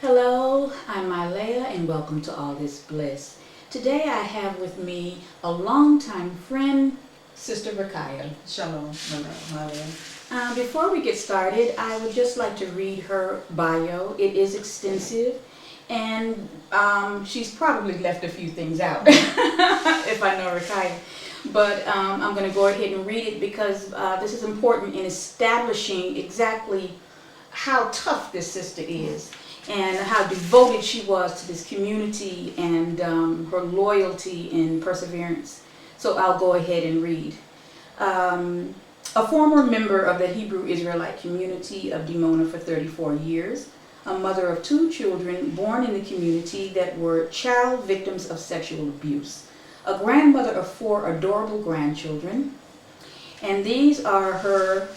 Hello, I'm Mylea and welcome to All This Bliss. Today I have with me a longtime friend, Sister Racayah. Shalom, Mylea. Before we get started, I would just like to read her bio. It is extensive and she's probably left a few things out if I know Racayah. But I'm going to go ahead and read it because this is important in establishing exactly how tough this sister is and how devoted she was to this community and her loyalty and perseverance. So I'll go ahead and read. A former member of the Hebrew Israelite community of Dimona for 34 years, a mother of 2 children born in the community that were child victims of sexual abuse, a grandmother of 4 adorable grandchildren, and these are her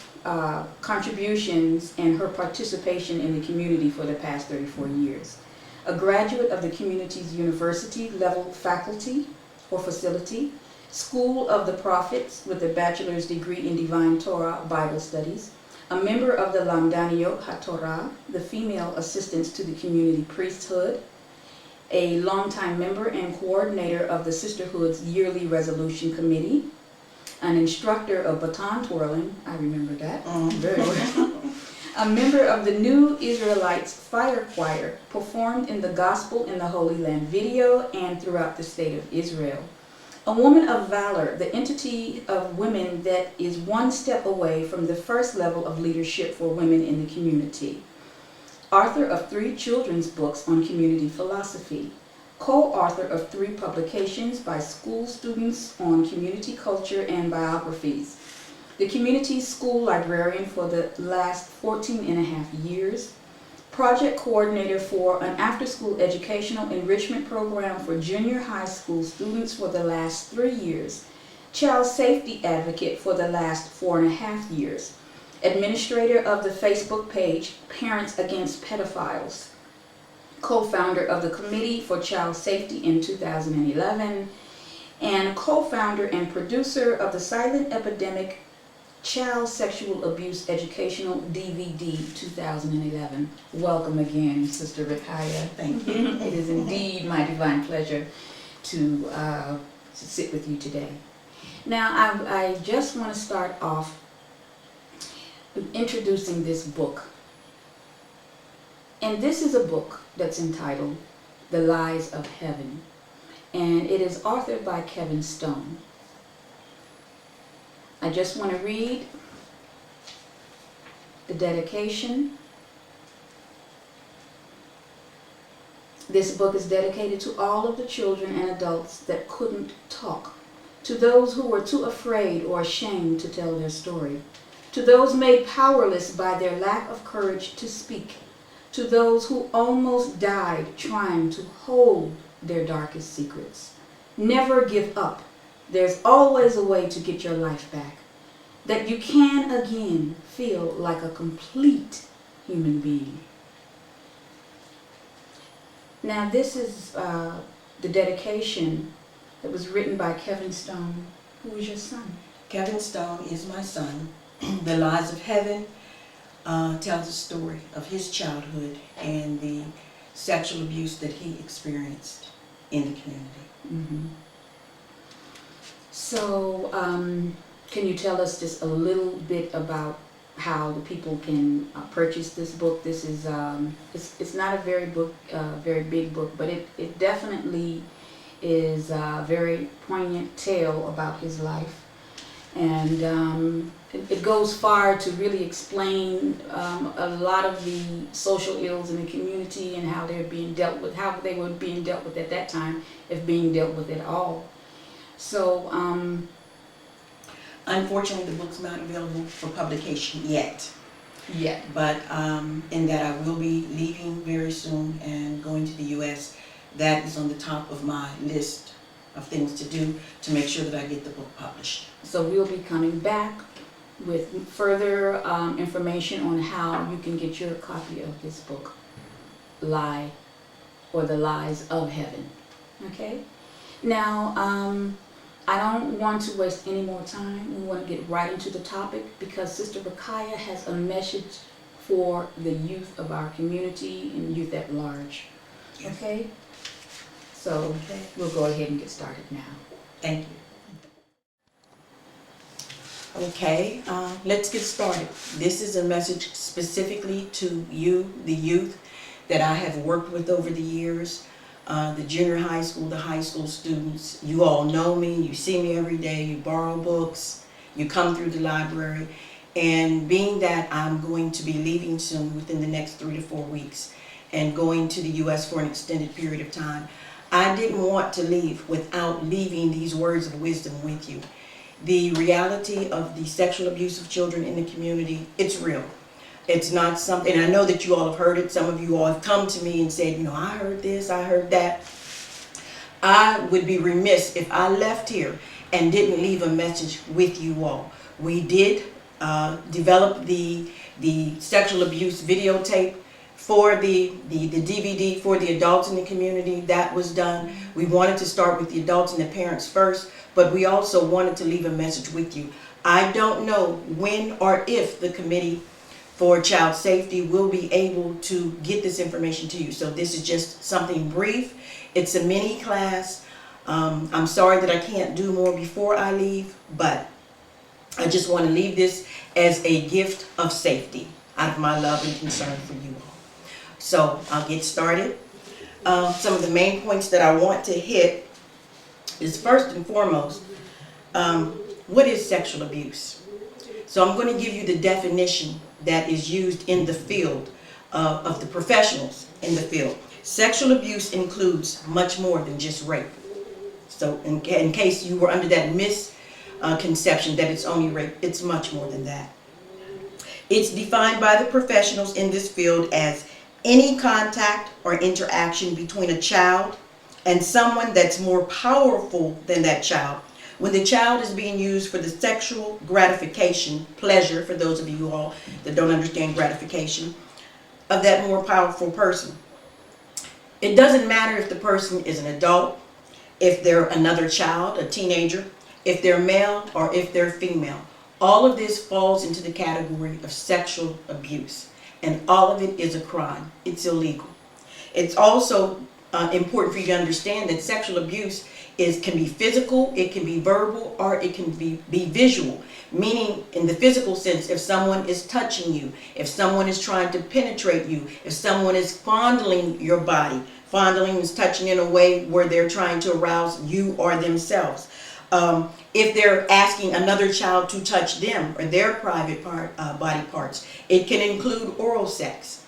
contributions and her participation in the community for the past 34 years. A graduate of the community's university level faculty or facility, School of the Prophets with a bachelor's degree in Divine Torah Bible Studies, a member of the Lamdaniyot HaTorah, the female assistants to the community priesthood, a longtime member and coordinator of the Sisterhood's yearly resolution committee, an instructor of baton twirling, I remember that very well, a member of the New Israelites Fire Choir, performed in the Gospel in the Holy Land video and throughout the state of Israel. A woman of valor, the entity of women that is one step away from the first level of leadership for women in the community. Author of 3 children's books on community philosophy. Co-author of 3 publications by school students on community culture and biographies. The community school librarian for the last 14 and a half years. Project coordinator for an after-school educational enrichment program for junior high school students for the last 3 years. Child safety advocate for the last 4.5 years. Administrator of the Facebook page Parents Against Pedophiles. Co-founder of the Committee for Child Safety in 2011, and co-founder and producer of the Silent Epidemic Child Sexual Abuse Educational DVD 2011. Welcome again, Sister Racayah. Thank you. It is indeed my divine pleasure to sit with you today. Now, I just want to start off introducing this book. And this is a book that's entitled The Lies of Heaven, and it is authored by Kevin Stone. I just want to read the dedication. This book is dedicated to all of the children and adults that couldn't talk, to those who were too afraid or ashamed to tell their story, to those made powerless by their lack of courage to speak, to those who almost died trying to hold their darkest secrets. Never give up. There's always a way to get your life back. That you can again feel like a complete human being. Now this is the dedication that was written by Kevin Stone. Who is your son? Kevin Stone is my son. The Lies of Heaven tells the story of his childhood and the sexual abuse that he experienced in the community. Mm-hmm. So, can you tell us just a little bit about how the people can purchase this book? This is it's not a very big book, but it definitely is a very poignant tale about his life. And it goes far to really explain a lot of the social ills in the community and how they're being dealt with, how they were being dealt with at that time, if being dealt with at all. So, unfortunately, the book's not available for publication yet. Yeah. But in that I will be leaving very soon and going to the U.S. That is on the top of my list of things to do to make sure that I get the book published. So we'll be coming back with further information on how you can get your copy of this book, Lie, or The Lies of Heaven. Okay? Now, I don't want to waste any more time. We want to get right into the topic because Sister Racayah has a message for the youth of our community and youth at large. Okay? So we'll go ahead and get started now. Thank you. Okay, let's get started. This is a message specifically to you, the youth that I have worked with over the years, the junior high school, the high school students. You all know me, you see me every day, you borrow books, you come through the library, and being that I'm going to be leaving soon within the next 3 to 4 weeks and going to the U.S. for an extended period of time, I didn't want to leave without leaving these words of wisdom with you. The reality of the sexual abuse of children in the community, it's real. It's not something, and I know that you all have heard it. Some of you all have come to me and said, you know, I heard this, I heard that. I would be remiss if I left here and didn't leave a message with you all. We did develop the sexual abuse videotape for the DVD for the adults in the community. That was done. We wanted to start with the adults and the parents first, but we also wanted to leave a message with you. I don't know when or if the Committee for Child Safety will be able to get this information to you. So this is just something brief. It's a mini class. I'm sorry that I can't do more before I leave, but I just want to leave this as a gift of safety out of my love and concern for you all. So I'll get started. Some of the main points that I want to hit is, first and foremost, what is sexual abuse? So I'm going to give you the definition that is used in the field of the professionals in the field. Sexual abuse includes much more than just rape. So in case you were under that misconception that it's only rape, it's much more than that. It's defined by the professionals in this field as any contact or interaction between a child and someone that's more powerful than that child, when the child is being used for the sexual gratification, pleasure, for those of you all that don't understand gratification, of that more powerful person. It doesn't matter if the person is an adult, if they're another child, a teenager, if they're male or if they're female. All of this falls into the category of sexual abuse, and all of it is a crime. It's illegal. It's also important for you to understand that sexual abuse can be physical, it can be verbal, or it can be visual. Meaning, in the physical sense, if someone is touching you, if someone is trying to penetrate you, if someone is fondling your body. Fondling is touching in a way where they're trying to arouse you or themselves. If they're asking another child to touch them or their private body parts. It can include oral sex,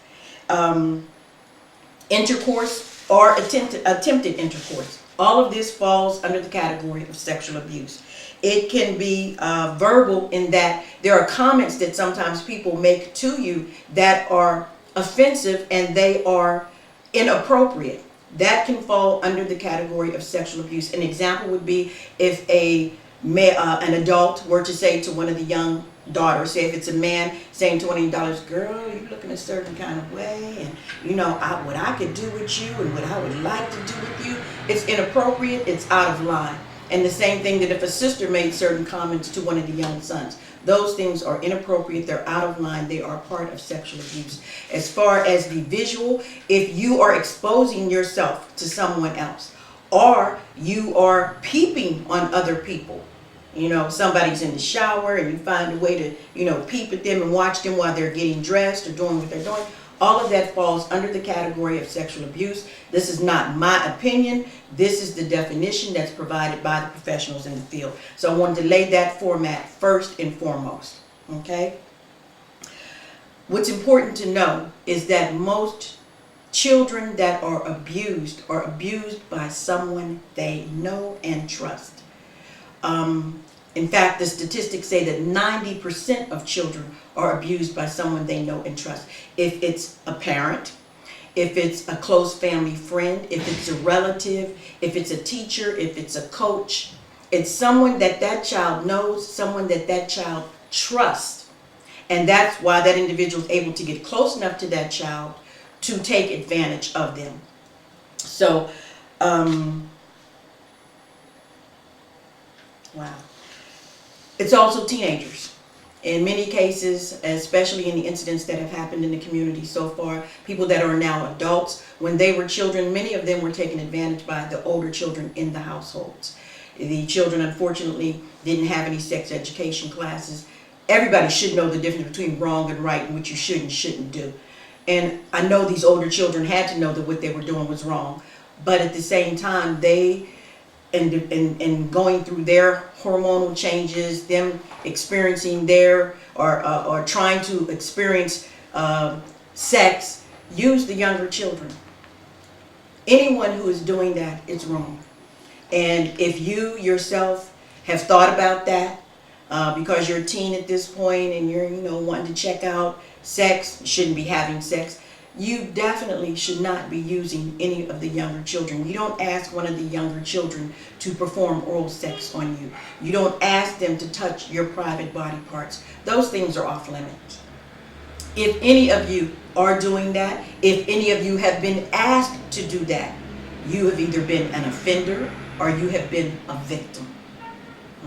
intercourse, or attempted intercourse. All of this falls under the category of sexual abuse. It can be verbal, in that there are comments that sometimes people make to you that are offensive and they are inappropriate. That can fall under the category of sexual abuse. An example would be if an adult were to say to one of the young daughters, say if it's a man saying to one of the daughters, girl, you're looking a certain kind of way, and you know what I could do with you and what I would like to do with you. It's inappropriate, it's out of line. And the same thing that if a sister made certain comments to one of the young sons, those things are inappropriate, they're out of line, they are part of sexual abuse. As far as the visual, if you are exposing yourself to someone else, or you are peeping on other people, you know, somebody's in the shower and you find a way to, you know, peep at them and watch them while they're getting dressed or doing what they're doing, all of that falls under the category of sexual abuse. This is not my opinion. This is the definition that's provided by the professionals in the field. So I wanted to lay that format first and foremost, okay? What's important to know is that most children that are abused by someone they know and trust. In fact, the statistics say that 90% of children are abused by someone they know and trust. If it's a parent, if it's a close family friend, if it's a relative, if it's a teacher, if it's a coach, it's someone that that child knows, someone that that child trusts. And that's why that individual is able to get close enough to that child to take advantage of them. So, wow. It's also teenagers. In many cases, especially in the incidents that have happened in the community so far, people that are now adults, when they were children, many of them were taken advantage by the older children in the households. The children, unfortunately, didn't have any sex education classes. Everybody should know the difference between wrong and right and what you should and shouldn't do. And I know these older children had to know that what they were doing was wrong. But at the same time, they, and going through their hormonal changes, them experiencing their, or trying to experience sex, use the younger children. Anyone who is doing that is wrong. And if you yourself have thought about that, because you're a teen at this point and you're, wanting to check out sex, shouldn't be having sex, you definitely should not be using any of the younger children. You don't ask one of the younger children to perform oral sex on you. You don't ask them to touch your private body parts. Those things are off limits. If any of you are doing that, if any of you have been asked to do that, you have either been an offender or you have been a victim.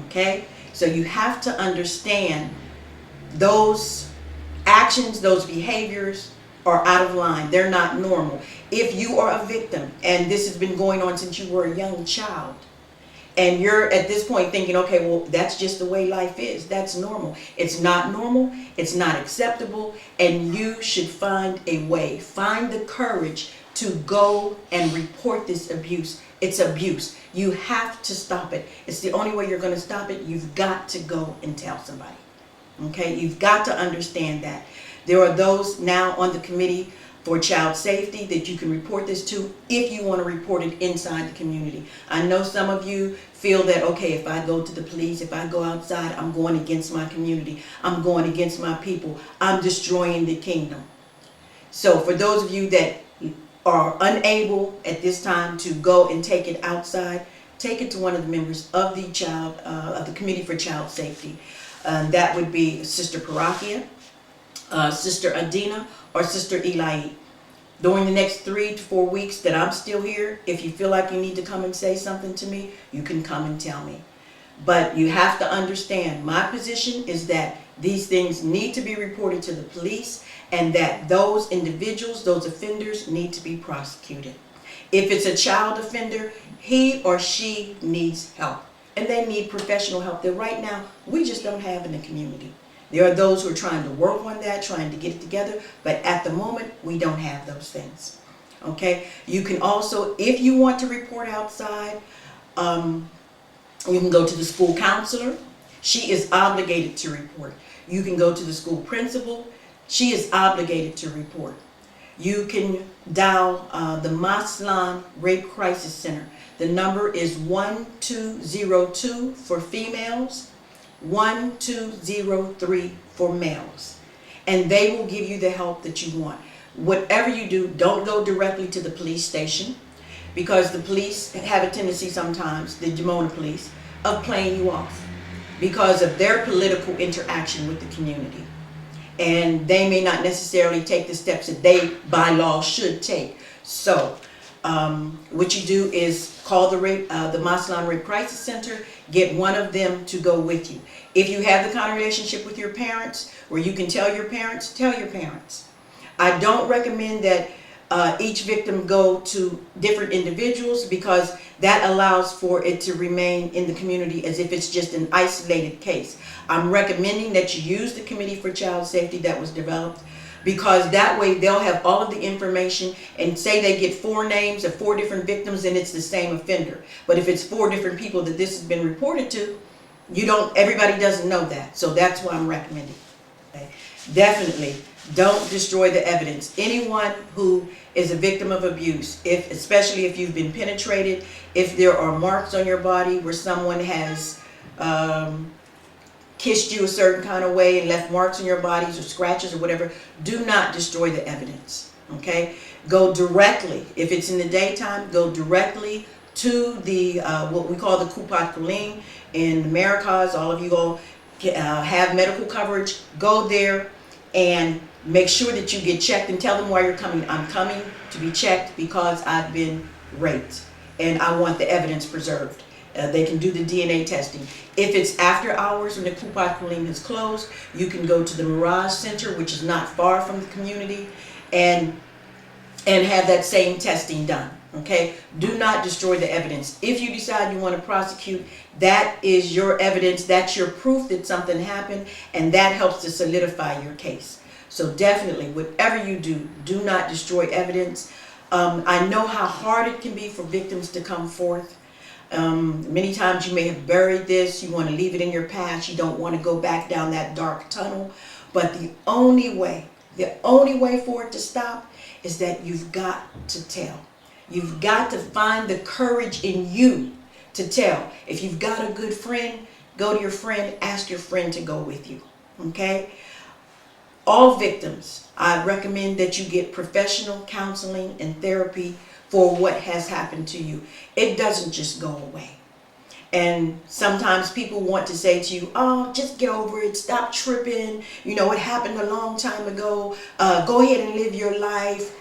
Okay? So you have to understand those actions, those behaviors are out of line. They're not normal. If you are a victim and this has been going on since you were a young child, and you're at this point thinking, okay, well, that's just the way life is. That's normal. It's not normal. It's not acceptable. And you should find a way. Find the courage to go and report this abuse. It's abuse. You have to stop it. It's the only way you're going to stop it. You've got to go and tell somebody. Okay? You've got to understand that. There are those now on the committee for child safety that you can report this to if you want to report it inside the community. I know some of you feel that, okay, if I go to the police, if I go outside, I'm going against my community. I'm going against my people. I'm destroying the kingdom. So for those of you that are unable at this time to go and take it outside, take it to one of the members of the Committee for Child Safety. That would be Sister Racayah, Sister Adina, or Sister Eli. During the next 3 to 4 weeks that I'm still here, if you feel like you need to come and say something to me, you can come and tell me. But you have to understand, my position is that these things need to be reported to the police and that those individuals, those offenders, need to be prosecuted. If it's a child offender, he or she needs help. And they need professional help that right now we just don't have in the community. There are those who are trying to work on that, trying to get it together, but at the moment, we don't have those things. Okay? You can also, if you want to report outside, you can go to the school counselor. She is obligated to report. You can go to the school principal. She is obligated to report. You can dial the Maslan Rape Crisis Center. The number is 1202 for females, 1203 for males, and they will give you the help that you want. Whatever you do, don't go directly to the police station, because the police have a tendency sometimes, the Dimona police, of playing you off because of their political interaction with the community, and they may not necessarily take the steps that they by law should take. So what you do is call the Maslan Rape Crisis Center, get one of them to go with you. If you have the kind of relationship with your parents where you can tell your parents, tell your parents. I don't recommend that each victim go to different individuals, because that allows for it to remain in the community as if it's just an isolated case. I'm recommending that you use the Committee for Child Safety that was developed, because that way they'll have all of the information, and say they get 4 names of 4 different victims and it's the same offender. But if it's 4 different people that this has been reported to, everybody doesn't know that. So that's why I'm recommending. Okay? Definitely don't destroy the evidence. Anyone who is a victim of abuse, especially if you've been penetrated, if there are marks on your body where someone has kissed you a certain kind of way and left marks on your bodies or scratches or whatever, do not destroy the evidence. Okay? Go directly, if it's in the daytime, go directly to the what we call the Kupat Kuling in Americas. All of you all have medical coverage. Go there and make sure that you get checked, and tell them why you're coming. I'm coming to be checked because I've been raped and I want the evidence preserved. They can do the DNA testing. If it's after hours when the Kupai Kulim is closed, you can go to the Mirage Center, which is not far from the community, and have that same testing done. Okay? Do not destroy the evidence. If you decide you want to prosecute, that is your evidence. That's your proof that something happened, and that helps to solidify your case. So definitely, whatever you do, do not destroy evidence. I know how hard it can be for victims to come forth. Many times you may have buried this, you want to leave it in your past, you don't want to go back down that dark tunnel. But the only way for it to stop is that you've got to tell. You've got to find the courage in you to tell. If you've got a good friend, go to your friend, ask your friend to go with you. Okay? All victims, I recommend that you get professional counseling and therapy for what has happened to you. It doesn't just go away. And sometimes people want to say to you, oh, just get over it, stop tripping, you know, it happened a long time ago, go ahead and live your life.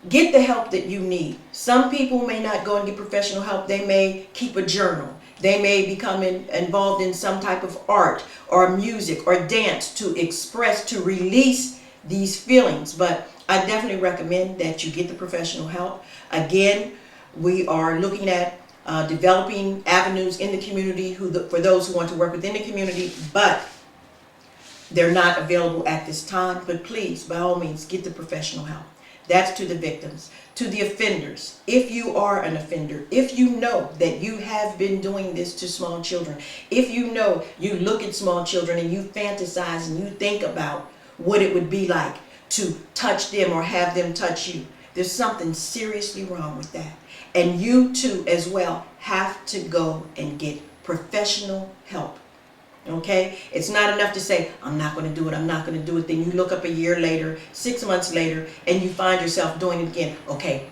Get the help that you need. Some people may not go and get professional help. They may keep a journal. They may become involved in some type of art or music or dance to express, to release these feelings. But I definitely recommend that you get the professional help. Again, we are looking at developing avenues in the community for those who want to work within the community, but they're not available at this time. But please, by all means, get the professional help. That's to the victims. To the offenders, if you are an offender, if you know that you have been doing this to small children, if you know you look at small children and you fantasize and you think about what it would be like to touch them or have them touch you, there's something seriously wrong with that. And you too as well have to go and get professional help. Okay? It's not enough to say, I'm not going to do it, I'm not going to do it. Then you look up a year later, 6 months later, and you find yourself doing it again. Okay,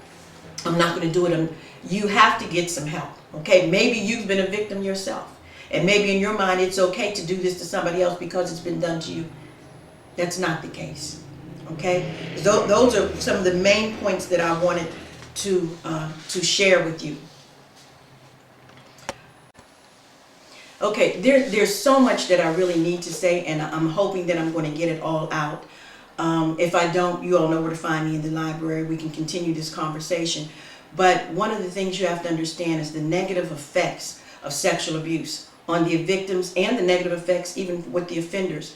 I'm not going to do it. You have to get some help. Okay? Maybe you've been a victim yourself. And maybe in your mind it's okay to do this to somebody else because it's been done to you. That's not the case. Okay? Those are some of the main points that I wanted to share with you. Okay, there's so much that I really need to say, and I'm hoping that I'm going to get it all out. If I don't, you all know where to find me in the library. We can continue this conversation. But one of the things you have to understand is the negative effects of sexual abuse on the victims and the negative effects even with the offenders.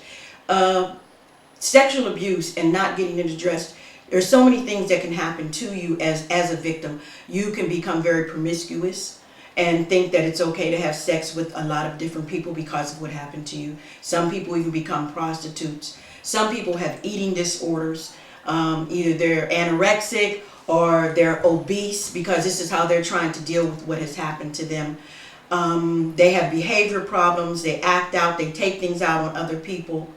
Sexual abuse and not getting it addressed, there's so many things that can happen to you as a victim. You can become very promiscuous and think that it's okay to have sex with a lot of different people because of what happened to you. Some people even become prostitutes. Some people have eating disorders. Either they're anorexic or they're obese because this is how they're trying to deal with what has happened to them. They have behavior problems. They act out. They take things out on other people.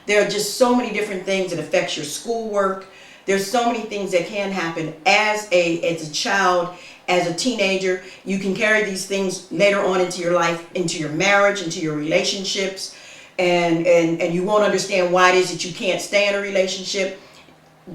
There are just so many different things that affect your schoolwork. There's so many things that can happen as a child, as a teenager. You can carry these things later on into your life, into your marriage, into your relationships, and you won't understand why it is that you can't stay in a relationship.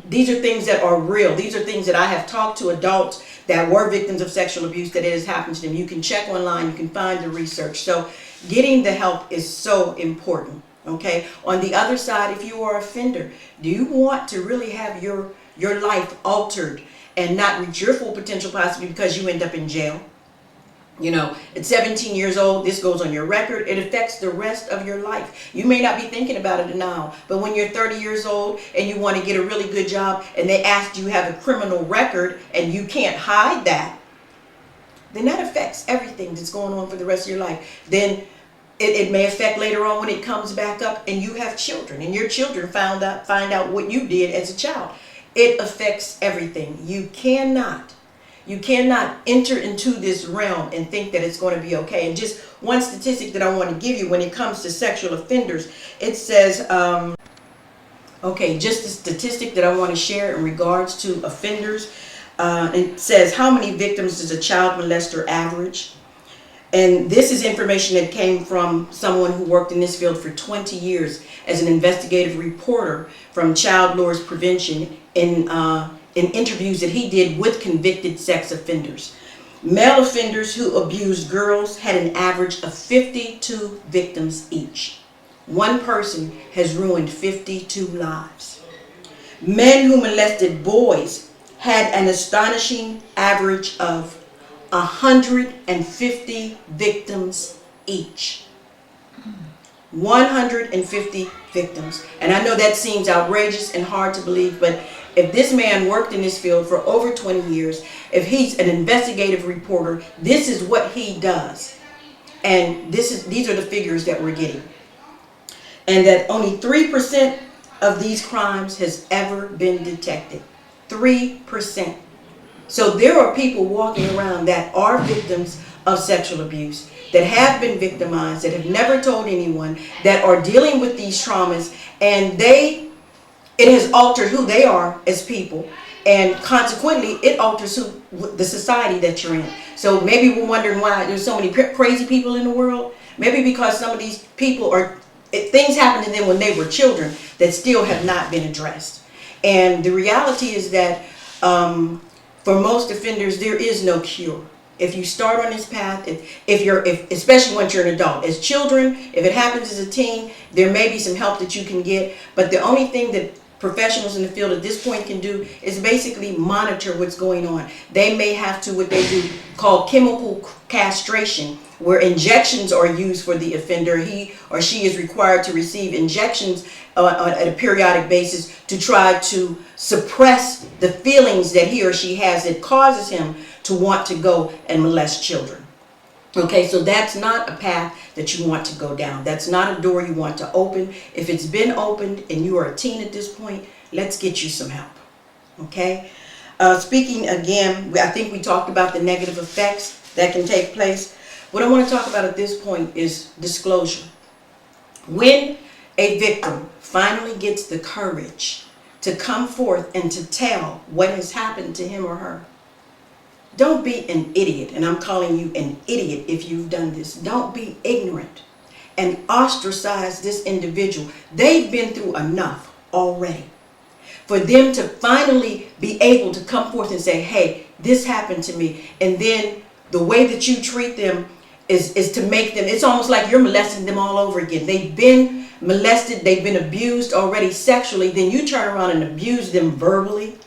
These are things that are real. These are things that I have talked to adults that were victims of sexual abuse that it has happened to them. You can check online, you can find the research. So getting the help is so important. Okay. On the other side, if you are an offender, do you want to really have your life altered and not reach your full potential possibly because you end up in jail? You know, at 17 years old, this goes on your record. It affects the rest of your life. You may not be thinking about it now, but when you're 30 years old and you want to get a really good job and they ask you have a criminal record and you can't hide that, then that affects everything that's going on for the rest of your life. Then it may affect later on when it comes back up and you have children and your children find out what you did as a child. It affects everything. You cannot enter into this realm and think that it's going to be okay. And just one statistic that I want to give you when it comes to sexual offenders, it says, okay, just a statistic that I want to share in regards to offenders. It says, how many victims does a child molester average? And this is information that came from someone who worked in this field for 20 years as an investigative reporter from Child Lures Prevention in interviews that he did with convicted sex offenders. Male offenders who abused girls had an average of 52 victims each. One person has ruined 52 lives. Men who molested boys had an astonishing average of 150 victims each. 150 victims. And I know that seems outrageous and hard to believe, but if this man worked in this field for over 20 years, if he's an investigative reporter, this is what he does. And these are the figures that we're getting. And that only 3% of these crimes has ever been detected. 3%. So there are people walking around that are victims of sexual abuse, that have been victimized, that have never told anyone, that are dealing with these traumas, and it has altered who they are as people, and consequently it alters the society that you're in. So maybe we're wondering why there's so many crazy people in the world. Maybe because some of these people things happened to them when they were children that still have not been addressed. And the reality is that for most offenders, there is no cure. If you start on this path, especially once you're an adult, as children, if it happens as a teen, there may be some help that you can get. But the only thing that professionals in the field at this point can do is basically monitor what's going on. They may have to, what they do, called chemical castration, where injections are used for the offender. He or she is required to receive injections at a periodic basis to try to suppress the feelings that he or she has that causes him to want to go and molest children. Okay, so that's not a path that you want to go down. That's not a door you want to open. If it's been opened and you are a teen at this point, let's get you some help. Okay? Speaking again, I think we talked about the negative effects that can take place. What I want to talk about at this point is disclosure. When a victim finally gets the courage to come forth and to tell what has happened to him or her, don't be an idiot, and I'm calling you an idiot if you've done this. Don't be ignorant and ostracize this individual. They've been through enough already. For them to finally be able to come forth and say, hey, this happened to me. And then the way that you treat them is to make them, it's almost like you're molesting them all over again. They've been molested, they've been abused already sexually, then you turn around and abuse them verbally.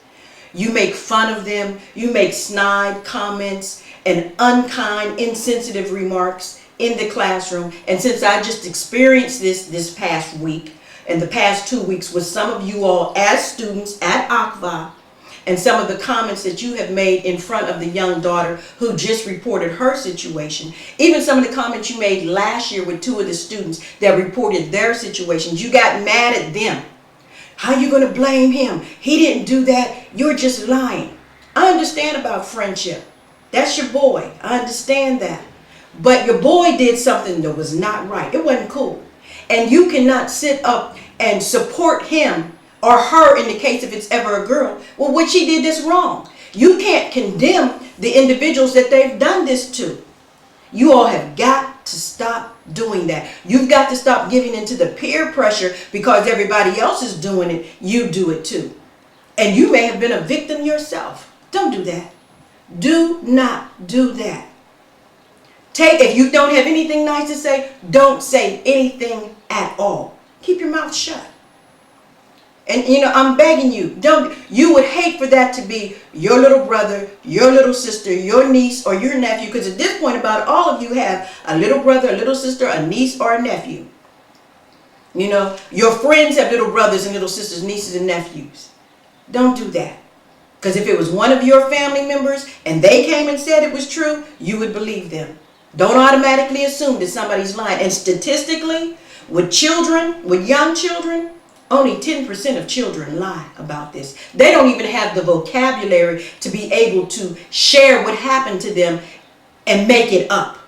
You make fun of them, you make snide comments and unkind, insensitive remarks in the classroom. And since I just experienced this past week, and the past 2 weeks with some of you all as students at ACVA, and some of the comments that you have made in front of the young daughter who just reported her situation, even some of the comments you made last year with 2 of the students that reported their situations, you got mad at them. How you going to blame him? He didn't do that. You're just lying. I understand about friendship. That's your boy. I understand that. But your boy did something that was not right. It wasn't cool. And you cannot sit up and support him or her in the case if it's ever a girl. Well, what she did is wrong. You can't condemn the individuals that they've done this to. You all have got to stop doing that. You've got to stop giving into the peer pressure because everybody else is doing it. You do it too. And you may have been a victim yourself. Don't do that. Do not do that. If you don't have anything nice to say, don't say anything at all. Keep your mouth shut. And I'm begging you, you would hate for that to be your little brother, your little sister, your niece, or your nephew, because at this point about all of you have a little brother, a little sister, a niece, or a nephew. Your friends have little brothers and little sisters, nieces, and nephews. Don't do that. Because if it was one of your family members and they came and said it was true, you would believe them. Don't automatically assume that somebody's lying. And statistically, with children, with young children, only 10% of children lie about this. They don't even have the vocabulary to be able to share what happened to them and make it up.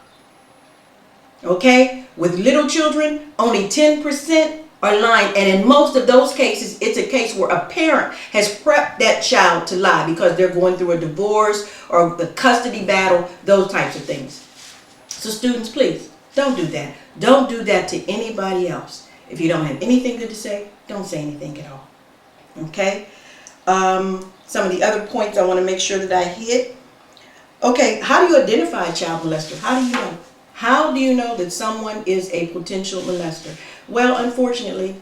Okay? With little children, only 10% are lying. And in most of those cases, it's a case where a parent has prepped that child to lie because they're going through a divorce or the custody battle, those types of things. So students, please, don't do that. Don't do that to anybody else. If you don't have anything good to say, don't say anything at all. Okay? Some of the other points I want to make sure that I hit. Okay, how do you identify a child molester? How do you know? How do you know that someone is a potential molester? Well, unfortunately,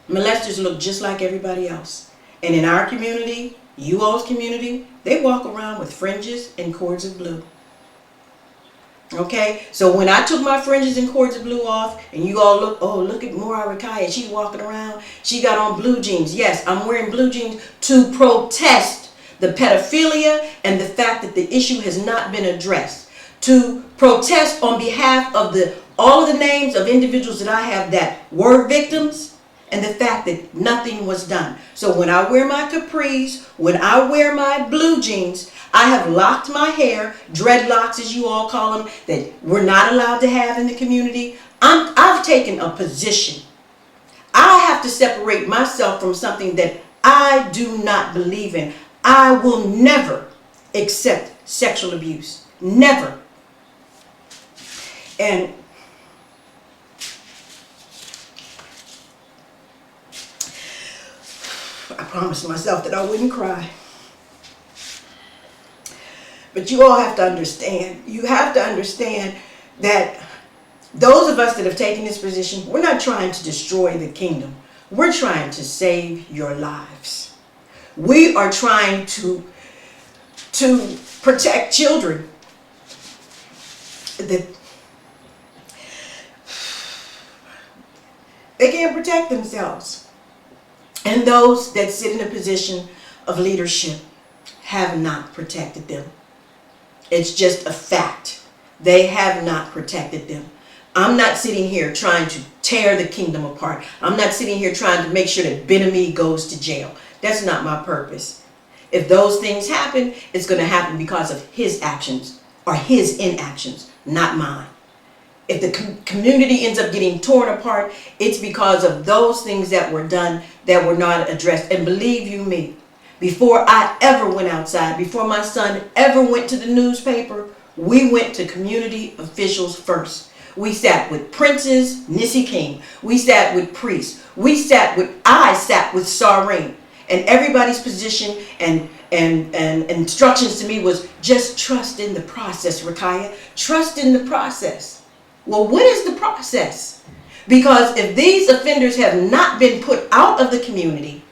molesters look just like everybody else. And in our community, you all's community, they walk around with fringes and cords of blue. Okay, so when I took my fringes and cords of blue off, and you all look, oh, look at Racayah, she's walking around, she got on blue jeans. Yes, I'm wearing blue jeans to protest the pedophilia and the fact that the issue has not been addressed. To protest on behalf of all of the names of individuals that I have that were victims, and the fact that nothing was done. So when I wear my capris, when I wear my blue jeans, I have locked my hair, dreadlocks as you all call them, that we're not allowed to have in the community. I've taken a position. I have to separate myself from something that I do not believe in. I will never accept sexual abuse. Never. And I promised myself that I wouldn't cry. But you all have to understand. You have to understand that those of us that have taken this position, we're not trying to destroy the kingdom. We're trying to save your lives. We are trying to protect children. They can't protect themselves. And those that sit in a position of leadership have not protected them. It's just a fact. They have not protected them. I'm not sitting here trying to tear the kingdom apart. I'm not sitting here trying to make sure that Ben-Ami goes to jail. That's not my purpose. If those things happen, it's going to happen because of his actions or his inactions, not mine. If the community ends up getting torn apart, it's because of those things that were done that were not addressed. And believe you me, before I ever went outside, before my son ever went to the newspaper, we went to community officials first. We sat with princes, Nisi King. We sat with priests. I sat with Sareen. And everybody's position and instructions to me was just trust in the process, Racayah. Trust in the process. Well, what is the process? Because if these offenders have not been put out of the community,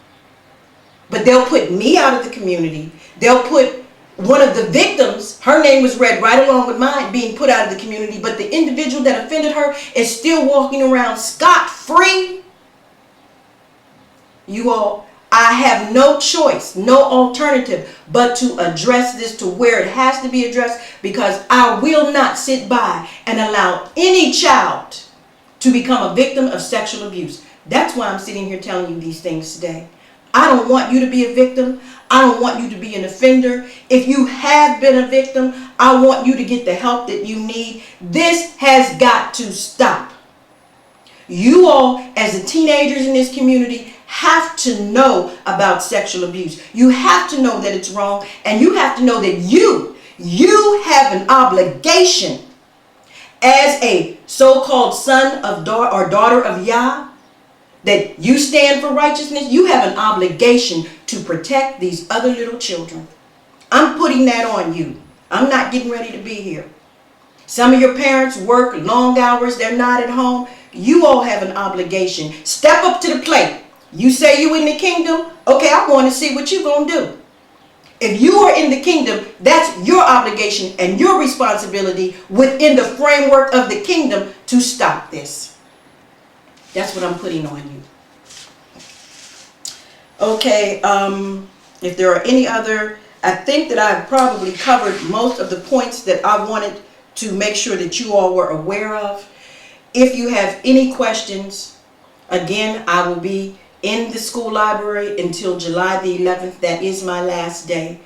but they'll put me out of the community, they'll put one of the victims, her name was read right along with mine, being put out of the community, but the individual that offended her is still walking around scot-free. You all, I have no choice, no alternative but to address this to where it has to be addressed, because I will not sit by and allow any child to become a victim of sexual abuse. That's why I'm sitting here telling you these things today. I don't want you to be a victim. I don't want you to be an offender. If you have been a victim, I want you to get the help that you need. This has got to stop. You all, as the teenagers in this community, have to know about sexual abuse. You have to know that it's wrong, and you have to know that you have an obligation as a so-called son of or daughter of Yah, that you stand for righteousness. You have an obligation to protect these other little children. I'm putting that on you. I'm not getting ready to be here. Some of your parents work long hours. They're not at home. You all have an obligation. Step up to the plate. You say you in the kingdom. Okay, I want to see what you're going to do. If you are in the kingdom, that's your obligation and your responsibility within the framework of the kingdom to stop this. That's what I'm putting on you. Okay, if there are any other, I think that I've probably covered most of the points that I wanted to make sure that you all were aware of. If you have any questions, again, I will be in the school library until July the 11th. That is my last day.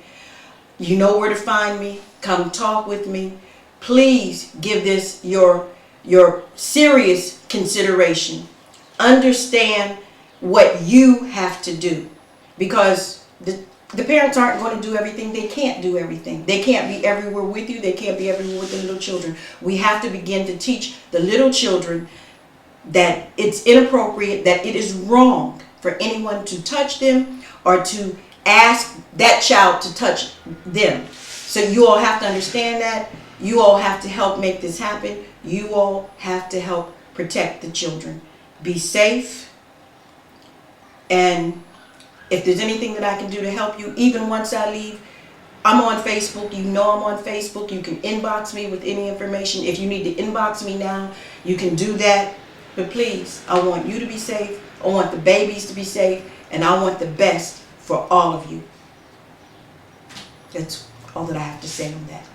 You know where to find me. Come talk with me. Please give this your serious consideration. Understand what you have to do, because the parents aren't going to do everything. They can't do everything. They can't be everywhere with you. They can't be everywhere with the little children. We have to begin to teach the little children that it's inappropriate, that it is wrong for anyone to touch them or to ask that child to touch them. So you all have to understand that. You all have to help make this happen. You all have to help protect the children. Be safe. And if there's anything that I can do to help you, even once I leave, I'm on Facebook. You know I'm on Facebook. You can inbox me with any information. If you need to inbox me now, you can do that. But please, I want you to be safe. I want the babies to be safe. And I want the best for all of you. That's all that I have to say on that.